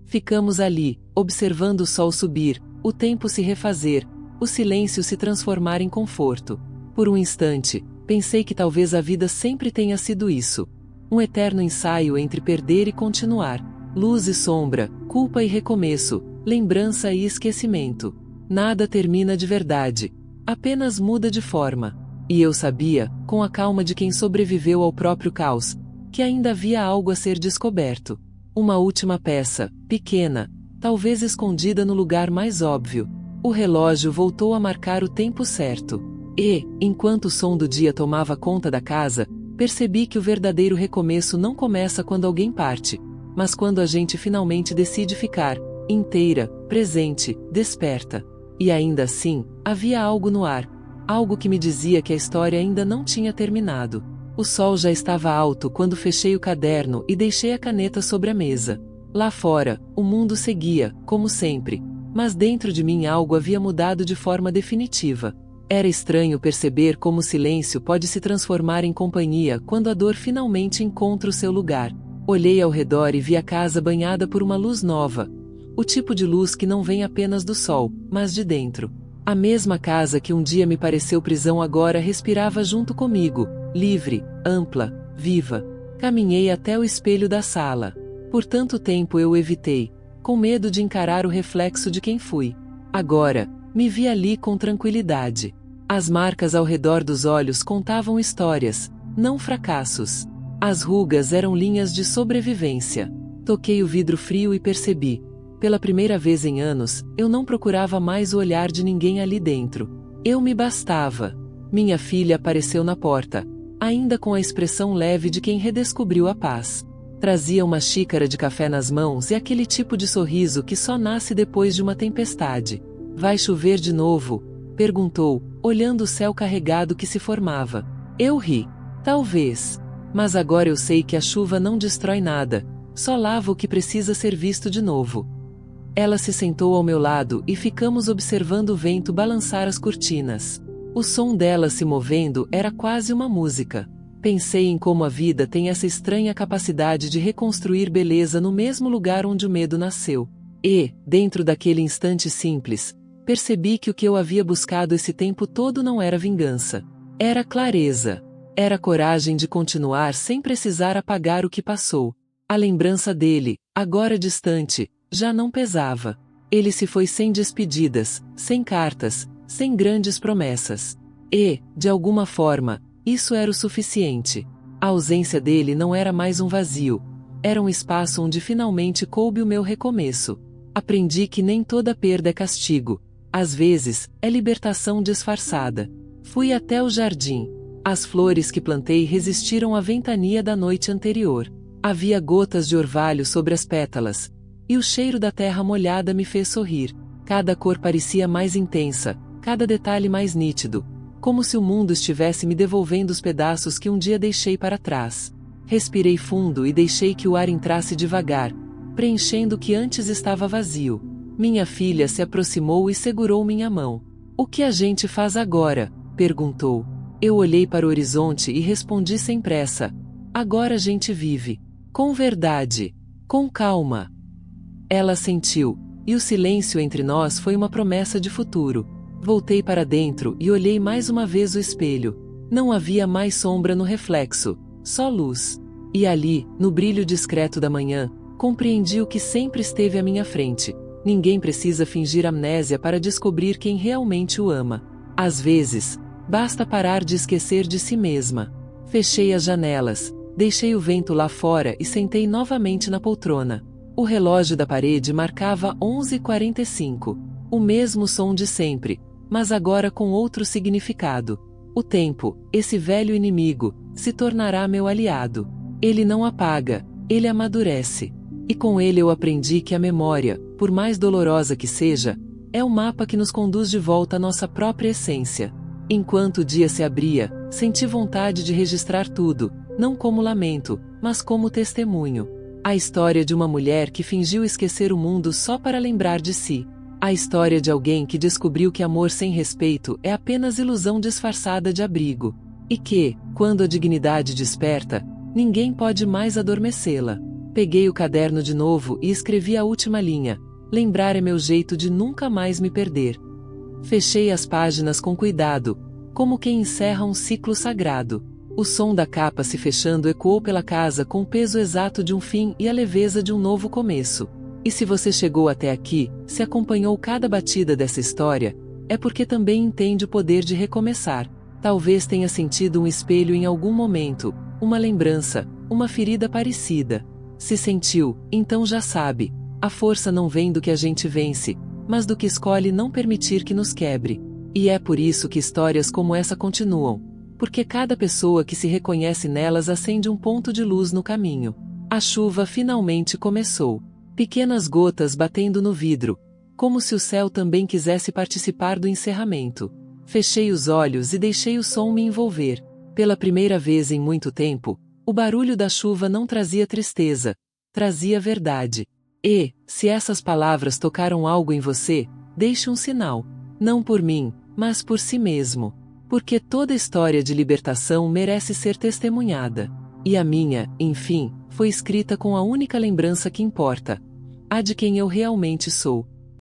Ficamos ali, observando o sol subir, o tempo se refazer, o silêncio se transformar em conforto. Por um instante, pensei que talvez a vida sempre tenha sido isso. Um eterno ensaio entre perder e continuar. Luz e sombra, culpa e recomeço, lembrança e esquecimento. Nada termina de verdade. Apenas muda de forma. E eu sabia, com a calma de quem sobreviveu ao próprio caos, que ainda havia algo a ser descoberto. Uma última peça, pequena, talvez escondida no lugar mais óbvio. O relógio voltou a marcar o tempo certo. E, enquanto o som do dia tomava conta da casa, percebi que o verdadeiro recomeço não começa quando alguém parte, mas quando a gente finalmente decide ficar, inteira, presente, desperta. E ainda assim, havia algo no ar, algo que me dizia que a história ainda não tinha terminado. O sol já estava alto quando fechei o caderno e deixei a caneta sobre a mesa. Lá fora, o mundo seguia, como sempre, mas dentro de mim algo havia mudado de forma definitiva. Era estranho perceber como o silêncio pode se transformar em companhia quando a dor finalmente encontra o seu lugar. Olhei ao redor e vi a casa banhada por uma luz nova. O tipo de luz que não vem apenas do sol, mas de dentro. A mesma casa que um dia me pareceu prisão agora respirava junto comigo, livre, ampla, viva. Caminhei até o espelho da sala. Por tanto tempo eu evitei, com medo de encarar o reflexo de quem fui. Agora, me vi ali com tranquilidade. As marcas ao redor dos olhos contavam histórias, não fracassos. As rugas eram linhas de sobrevivência. Toquei o vidro frio e percebi. Pela primeira vez em anos, eu não procurava mais o olhar de ninguém ali dentro. Eu me bastava. Minha filha apareceu na porta, ainda com a expressão leve de quem redescobriu a paz. Trazia uma xícara de café nas mãos e aquele tipo de sorriso que só nasce depois de uma tempestade. "Vai chover de novo?" perguntou, olhando o céu carregado que se formava. Eu ri. Talvez. Mas agora eu sei que a chuva não destrói nada, só lava o que precisa ser visto de novo. Ela se sentou ao meu lado e ficamos observando o vento balançar as cortinas. O som dela se movendo era quase uma música. Pensei em como a vida tem essa estranha capacidade de reconstruir beleza no mesmo lugar onde o medo nasceu. E, dentro daquele instante simples, percebi que o que eu havia buscado esse tempo todo não era vingança. Era clareza. Era coragem de continuar sem precisar apagar o que passou. A lembrança dele, agora distante, já não pesava. Ele se foi sem despedidas, sem cartas, sem grandes promessas. E, de alguma forma, isso era o suficiente. A ausência dele não era mais um vazio. Era um espaço onde finalmente coube o meu recomeço. Aprendi que nem toda perda é castigo. Às vezes, é libertação disfarçada. Fui até o jardim. As flores que plantei resistiram à ventania da noite anterior. Havia gotas de orvalho sobre as pétalas. E o cheiro da terra molhada me fez sorrir. Cada cor parecia mais intensa, cada detalhe mais nítido. Como se o mundo estivesse me devolvendo os pedaços que um dia deixei para trás. Respirei fundo e deixei que o ar entrasse devagar, preenchendo o que antes estava vazio. Minha filha se aproximou e segurou minha mão. "O que a gente faz agora?" perguntou. Eu olhei para o horizonte e respondi sem pressa. "Agora a gente vive. Com verdade. Com calma." Ela sentiu, e o silêncio entre nós foi uma promessa de futuro. Voltei para dentro e olhei mais uma vez o espelho. Não havia mais sombra no reflexo, só luz. E ali, no brilho discreto da manhã, compreendi o que sempre esteve à minha frente. Ninguém precisa fingir amnésia para descobrir quem realmente o ama. Às vezes, basta parar de esquecer de si mesma. Fechei as janelas, deixei o vento lá fora e sentei novamente na poltrona. O relógio da parede marcava 11h45. O mesmo som de sempre, mas agora com outro significado. O tempo, esse velho inimigo, se tornará meu aliado. Ele não apaga, ele amadurece. E com ele eu aprendi que a memória, por mais dolorosa que seja, é o mapa que nos conduz de volta à nossa própria essência. Enquanto o dia se abria, senti vontade de registrar tudo, não como lamento, mas como testemunho. A história de uma mulher que fingiu esquecer o mundo só para lembrar de si. A história de alguém que descobriu que amor sem respeito é apenas ilusão disfarçada de abrigo. E que, quando a dignidade desperta, ninguém pode mais adormecê-la. Peguei o caderno de novo e escrevi a última linha. Lembrar é meu jeito de nunca mais me perder. Fechei as páginas com cuidado, como quem encerra um ciclo sagrado. O som da capa se fechando ecoou pela casa com o peso exato de um fim e a leveza de um novo começo. E se você chegou até aqui, se acompanhou cada batida dessa história, é porque também entende o poder de recomeçar. Talvez tenha sentido um espelho em algum momento, uma lembrança, uma ferida parecida. Se sentiu, então já sabe, a força não vem do que a gente vence, mas do que escolhe não permitir que nos quebre. E é por isso que histórias como essa continuam, porque cada pessoa que se reconhece nelas acende um ponto de luz no caminho. A chuva finalmente começou. Pequenas gotas batendo no vidro, como se o céu também quisesse participar do encerramento. Fechei os olhos e deixei o som me envolver. Pela primeira vez em muito tempo, o barulho da chuva não trazia tristeza, trazia verdade. E, se essas palavras tocaram algo em você, deixe um sinal. Não por mim, mas por si mesmo. Porque toda história de libertação merece ser testemunhada. E a minha, enfim, foi escrita com a única lembrança que importa: a de quem eu realmente sou.